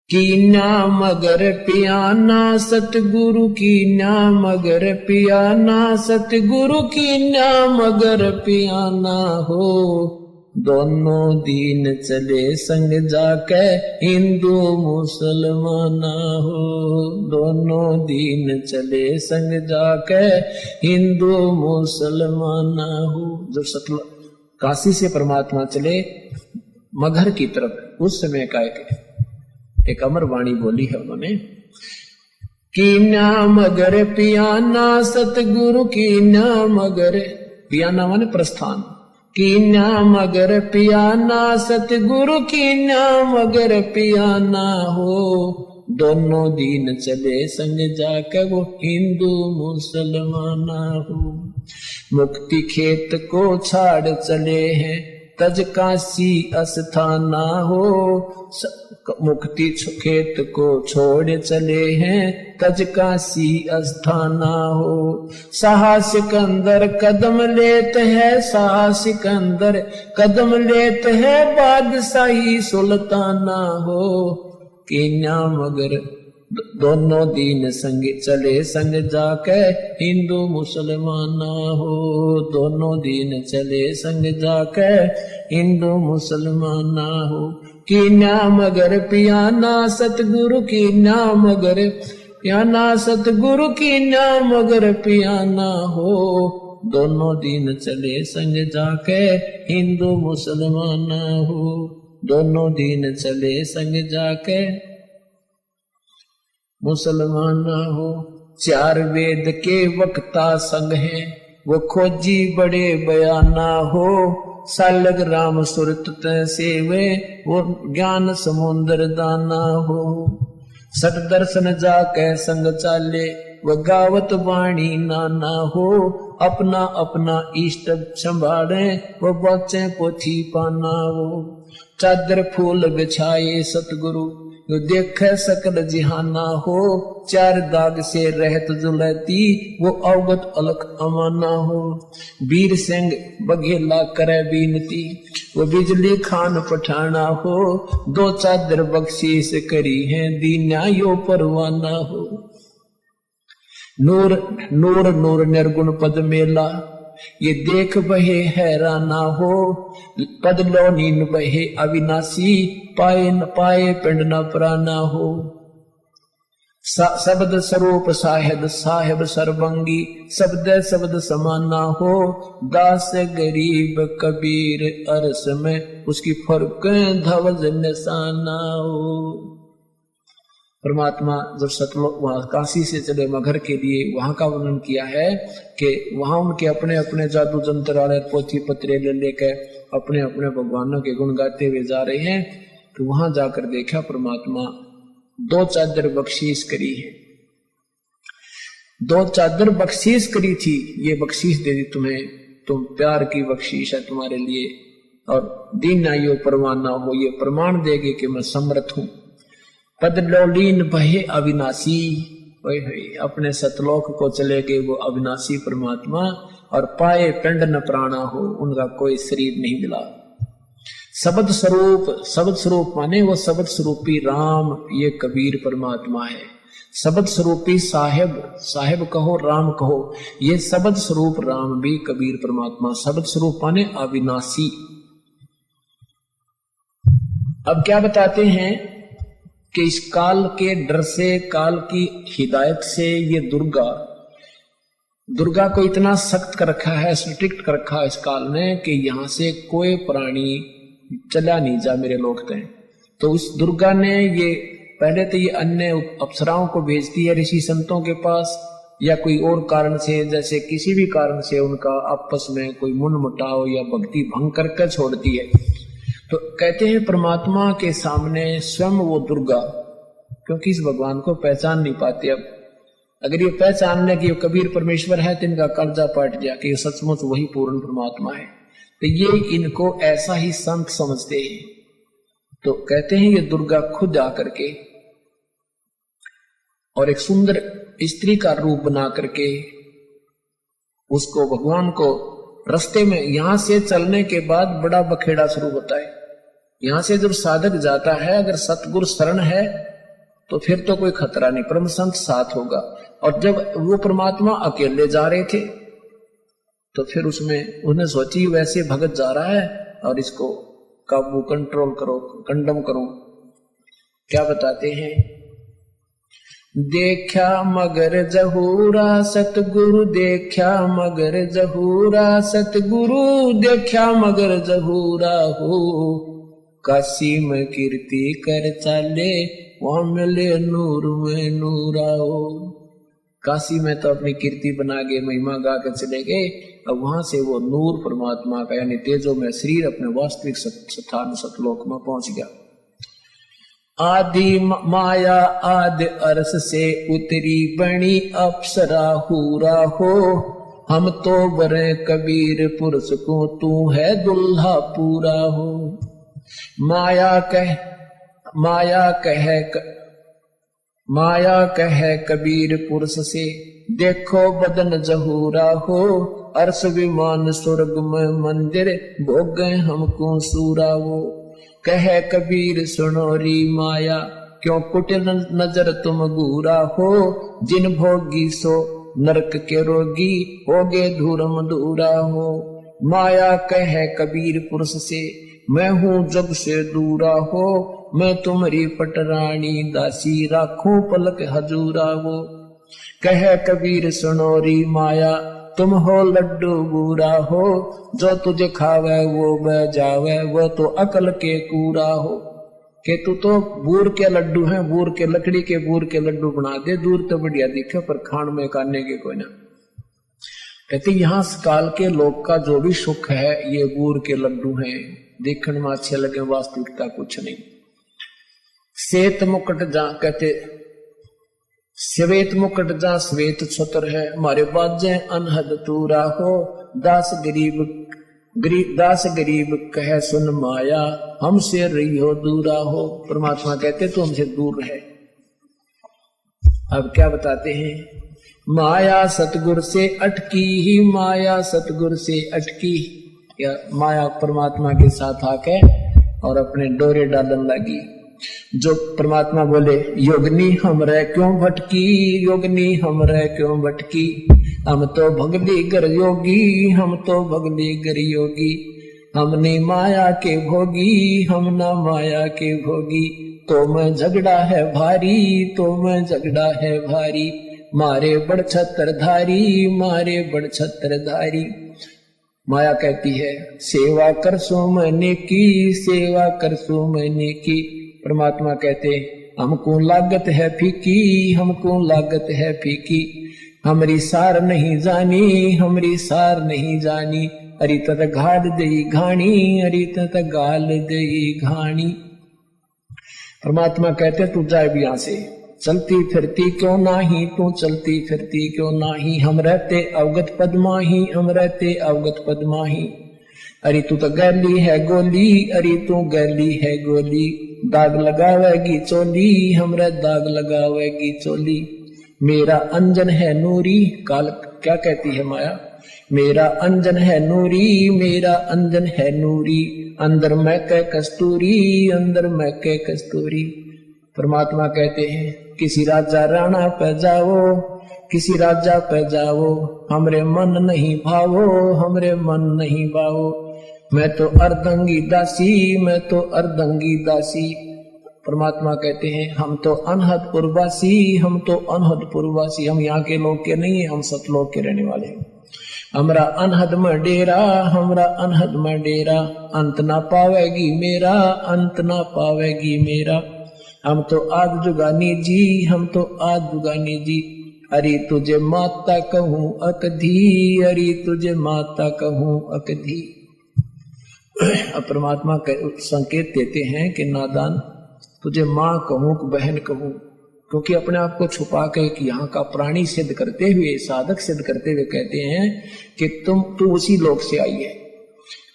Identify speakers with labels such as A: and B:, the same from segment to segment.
A: Kenya मगर पियाना सतगुरु Kenya मगर पियाना सतगुरु कीन्या मगर पियाना हो। दोनों दीन चले संग जाके हिंदू मुसलमाना हो। दोनों दीन चले संग जाके हिंदू मुसलमाना हो। जब सतल काशी से परमात्मा चले मगहर की तरफ, उस समय का एक अमर वाणी बोली है उन्होंने, कीन्या मगर पियाना सतगुरु कीन्या मगर, पियाना माने प्रस्थान, कीन्या मगर पियाना सतगुरु कीन्या मगर पियाना हो। दोनों दीन चले संग जाकर वो हिंदू मुसलमाना हो। मुक्ति खेत को छाड़ चले हैं तज काशी अस्थाना हो। मुक्ति खेत को छोड़ चले हैं तज काशी अस्थाना हो। साहसिक अंदर कदम लेते हैं, साहसिक अंदर कदम लेते हैं बादशाही सुल्ताना हो। कीन्या मगर दोनों दीन संग चले संग जाके हिंदू मुसलमाना हो। दोनों दीन चले संग जाके हिंदू मुसलमाना हो। कीन्या मगर पियाना सतगुरु कीन्या मगर पियाना सतगुरु कीन्या मगर पियाना हो। दोनों दीन चले संग जाके हिंदू मुसलमाना हो। दोनों दीन चले संग जाके मुसलमाना हो। चार वेद के वक्ता संग हैं वो खोजी बड़े बयाना हो। सालग राम सुरत सेवे वो ज्ञान समुद्र दाना हो। सत दर्शन जाके संग चाले वो गावत वाणी नाना हो। अपना अपना इष्ट संभाले वो बचे पोथी पाना हो। चादर फूल बिछाए सतगुरु जो देख सकल जिहाना हो। चार दाग से रहत जुलती वो अवगत अलख अमाना हो। वीर सिंह बघेला करे बीनती वो बिजली खान पठाना हो। दो चादर बख्शीश करी है दीन्या यो परवाना हो। नूर नूर नूर निर्गुण पद मेला ये देख बहे हैराना हो। पद लो नीन बहे अविनाशी पाए न पाए पिंड न प्राना हो। शब्द स्वरूप साहेब साहेब सर्वंगी शब्द शब्द समाना हो। दास गरीब कबीर अरस में उसकी फर्क धवज निशाना हो। परमात्मा जब सतलोक वहां काशी से चले मगहर के लिए, वहां का वर्णन किया है कि वहां उनके अपने अपने जादू जंत्र वाले पोथी पत्रे ले लेकर अपने अपने भगवानों के गुण गाते हुए जा रहे हैं। तो वहां जाकर देखा परमात्मा दो चादर बख्शीश करी है। दो चादर बख्शीश करी थी, ये बख्शीश दे दी तुम्हें, तुम प्यार की बख्शीश है तुम्हारे लिए। और दीन आयो परवाना हो, ये प्रमाण देगे कि मैं समर्थ हूं। पद लोलीन बहे अविनाशी, अपने सतलोक को चले गए वो अविनाशी परमात्मा। और पाए पिंड न प्राणा हो, उनका कोई शरीर नहीं मिला। शब्द स्वरूप, शब्द स्वरूप माने वो शब्द स्वरूपी राम, ये कबीर परमात्मा है। शब्द स्वरूपी साहेब, साहेब कहो राम कहो, ये शब्द स्वरूप राम भी कबीर परमात्मा। शब्द स्वरूप माने अविनाशी। अब क्या बताते हैं कि इस काल के डर से, काल की हिदायत से ये दुर्गा को इतना सख्त कर रखा है, स्ट्रिक्ट कर रखा है इस काल ने कि यहां से कोई प्राणी चला नहीं जा मेरे लोग तय। तो उस दुर्गा ने ये पहले तो ये अन्य अप्सराओं को भेजती है ऋषि संतों के पास, या कोई और कारण से, जैसे किसी भी कारण से उनका आपस में कोई मुनमुटाव या भक्ति भंग करके छोड़ती है। तो कहते हैं परमात्मा के सामने स्वयं वो दुर्गा, क्योंकि इस भगवान को पहचान नहीं पाते। अब अगर ये पहचान ले कि ये कबीर परमेश्वर है तो इनका कर्जा पट गया कि ये सचमुच वही पूर्ण परमात्मा है। तो ये इनको ऐसा ही संत समझते हैं। तो कहते हैं ये दुर्गा खुद आकर के और एक सुंदर स्त्री का रूप बना करके उसको, भगवान को रास्ते में, यहां से चलने के बाद बड़ा बखेड़ा शुरू होता है। यहां से जब साधक जाता है, अगर सतगुरु शरण है तो फिर तो कोई खतरा नहीं, परम संत साथ होगा। और जब वो परमात्मा अकेले जा रहे थे तो फिर उसमें उन्हें सोची वैसे भगत जा रहा है और इसको काबू कंट्रोल करो, कंडम करो। क्या बताते हैं, देखा मगर जहूरा सतगुरु, देखा मगर जहूरा सतगुरु, देखा मगर जहूरा हो, काशी में कीर्ति कर चाले, वहां मिले नूर में नूरा हो। काशी में तो अपनी कीर्ति बना के महिमा गा के चले गए, अब वहां से वो नूर परमात्मा का यानी तेजो में शरीर अपने वास्तविक स्थान सतलोक में पहुंच गया। आदि माया आदि अरस से उतरी बनी अप्सरा हूरा हो, हम तो बरे कबीर पुरुष को, तू है दुल्हा पूरा हो। माया कह कबीर पुरुष से, देखो बदन जहूरा हो, अर्श विमान स्वर्ग में मंदिर, भोग गए हमको सूरा हो। कह कबीर सुनो री माया, क्यों कुटिल नजर तुम घूरा हो, जिन भोगी सो नरक के रोगी, होगे धूरम दूरा हो। माया कह कबीर पुरुष से, मैं हूँ जग से दूरा हो, मैं तुम्हारी पटरानी दासी, राखूं पलक हजूरा हो। कह कबीर सुनो री माया, तुम हो लड्डू बूरा हो, जो तुझे खावे वो बह जावे, वो तो अकल के कूरा हो। के तू तो बूर के लड्डू हैं, बूर के लकड़ी के बूर के लड्डू बना दे, दूर तो बढ़िया दिखे पर खान में काटने के कोई ना। कहते यहाँ काल के लोग का जो भी सुख है ये बूर के लड्डू हैं, देखने में अच्छे लगे, वास्तविकता कुछ नहीं। श्वेत मुकुट जा कहते, श्वेत मुकुट जा श्वेत छत्र है, हमारे बाजे अनहद तूरा हो, दास गरीब कहे सुन माया, हमसे रही हो दूरा हो। परमात्मा कहते तो हमसे दूर रहे। अब क्या बताते हैं, माया सतगुर से अटकी ही, माया सतगुर से अटकी, या माया परमात्मा के साथ आके और अपने डोरे डालन लगी। जो परमात्मा बोले, योगनी हमरे क्यों भटकी, योगनी हमरे क्यों भटकी, हम तो भगली गर योगी, हम तो भगली गर योगी, हमने माया के भोगी, हम ना माया के भोगी, तो मैं झगड़ा है भारी, तो मैं झगड़ा है भारी, मारे बड़ छत्रधारी, मारे बड़ छत्रधारी। माया कहती है, सेवा कर सो मैंने की, सेवा कर सो मैंने की। परमात्मा कहते, हमको लागत है फीकी, हमको लागत है फीकी, हमरी सार नहीं जानी, हमरी सार नहीं जानी, अरे तत घाल दई घाणी, अरे तत गाल दई घाणी। परमात्मा कहते, तू जाए भी यहां से, चलती फिरती क्यों नाही, तू चलती फिरती क्यों नाही, हम रहते अवगत पद्माही, हम रहते अवगत पद्माही, अरे तू तो गैली है गोली, अरे तू गैली है गोली, दाग लगावेगी चोली, हमरा दाग लगावेगी चोली, मेरा अंजन है नूरी। काल क्या कहती है माया, मेरा अंजन है नूरी, मेरा अंजन है नूरी, अंदर मैं कह कस्तूरी, अंदर मैं कह कस्तूरी। परमात्मा कहते हैं, किसी राजा राणा पे जाओ, किसी राजा पे जाओ, हमरे मन नहीं भावो, हमरे मन नहीं भावो, मैं तो अर्धंगी दासी, मैं तो अर्धंगी दासी। परमात्मा कहते हैं, हम तो अनहदपुरवासी, हम तो अनहदपुरवासी, हम यहाँ के लोग के नहीं है, हम सतलोक के रहने वाले हैं। हमरा अनहद में डेरा, हमरा अनहद में डेरा, अंत ना पावेगी मेरा, अंत ना पावेगी मेरा, हम तो आद जुगानी जी, हम तो आद जुगानी जी, अरे तुझे माता कहूँ अकधी, अरे तुझे माता कहूँ अकधी। अब परमात्मा संकेत देते हैं कि नादान, तुझे माँ कहूँ कि बहन कहूँ, क्योंकि अपने आप को छुपा के कि यहाँ का प्राणी सिद्ध करते हुए, साधक सिद्ध करते हुए कहते हैं कि तू उसी लोक से आई है,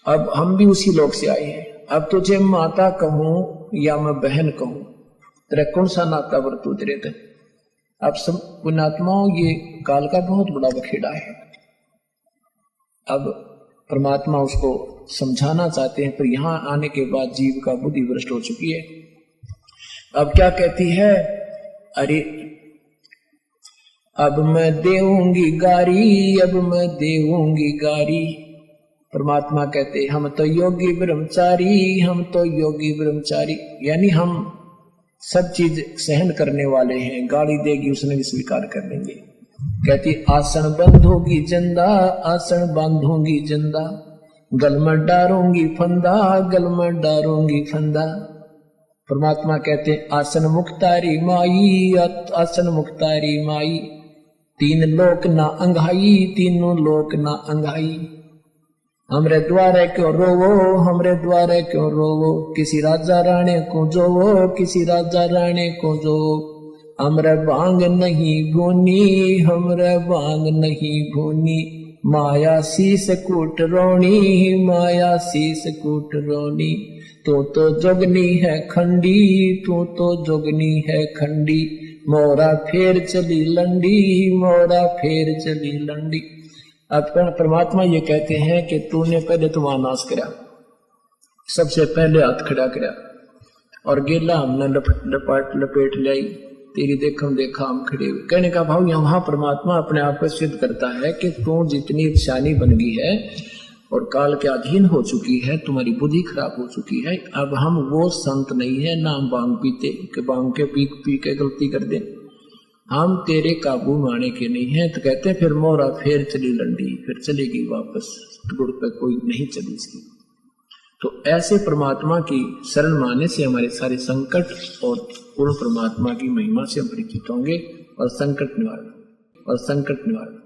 A: अब हम भी उसी लोक से आए हैं, अब तुझे माता कहूँ या मैं बहन कहूँ, तेरा कौन सा नाता बरतू तेरे थे। अब सब पुण्यात्माओं, ये काल का बहुत बड़ा बखेड़ा है। अब परमात्मा उसको समझाना चाहते हैं, पर यहाँ आने के बाद जीव का बुद्धि भ्रष्ट हो चुकी है। अब क्या कहती है अरे अब मैं देऊंगी गारी, अब मैं देऊंगी गारी। परमात्मा कहते हम तो योगी ब्रह्मचारी, हम तो योगी ब्रह्मचारी, यानी हम सब चीज सहन करने वाले हैं। गाली देगी उसने भी स्वीकार कर लेंगे। कहती आसन बंधोगी जंदा, आसन बांधूंगी जंदा, गल में डारूंगी फंदा, गल में डारूंगी फंदा। परमात्मा कहते आसन मुक्तारी माई, आसन मुक्तारी माई, तीन लोक ना अंघाई, तीनों लोक ना अंघाई। हमरे द्वारे क्यों रोवो, हमरे द्वारे क्यों रोवो, किसी राजा राणे को जोवो, किसी राजा राणे को जो। हमरे भांग नहीं भूनी, हमरे भांग नहीं भूनी, माया शीस कूट रोनी, माया शीस कूट रोनी। तू तो जोगनी है खंडी, तू तो जोगनी है खंडी, मोरा फेर चली लंडी, मोरा फेर चली लंडी। अब परमात्मा ये कहते हैं कि तूने पहले तो वहां नाश करा, सबसे पहले हाथ खड़ा करा और गेला हमने लपेट लाई, तेरी देखम देखा हम खड़े हुए। कहने का भाव यहाँ परमात्मा अपने आप को सिद्ध करता है कि तू जितनी शानी बन गई है और काल के अधीन हो चुकी है, तुम्हारी बुद्धि खराब हो चुकी है। अब हम वो संत नहीं है ना हम भांग पीते कि भांग के पी के गलती कर दे, हम तेरे काबू में आने के नहीं है। तो कहते हैं फिर मोरा फेर चली लंडी, फिर चलेगी वापस, गुड़ पे कोई नहीं चली इसकी। तो ऐसे परमात्मा की शरण माने से हमारे सारे संकट और पूर्ण परमात्मा की महिमा से हम परिचित होंगे और संकट निवारण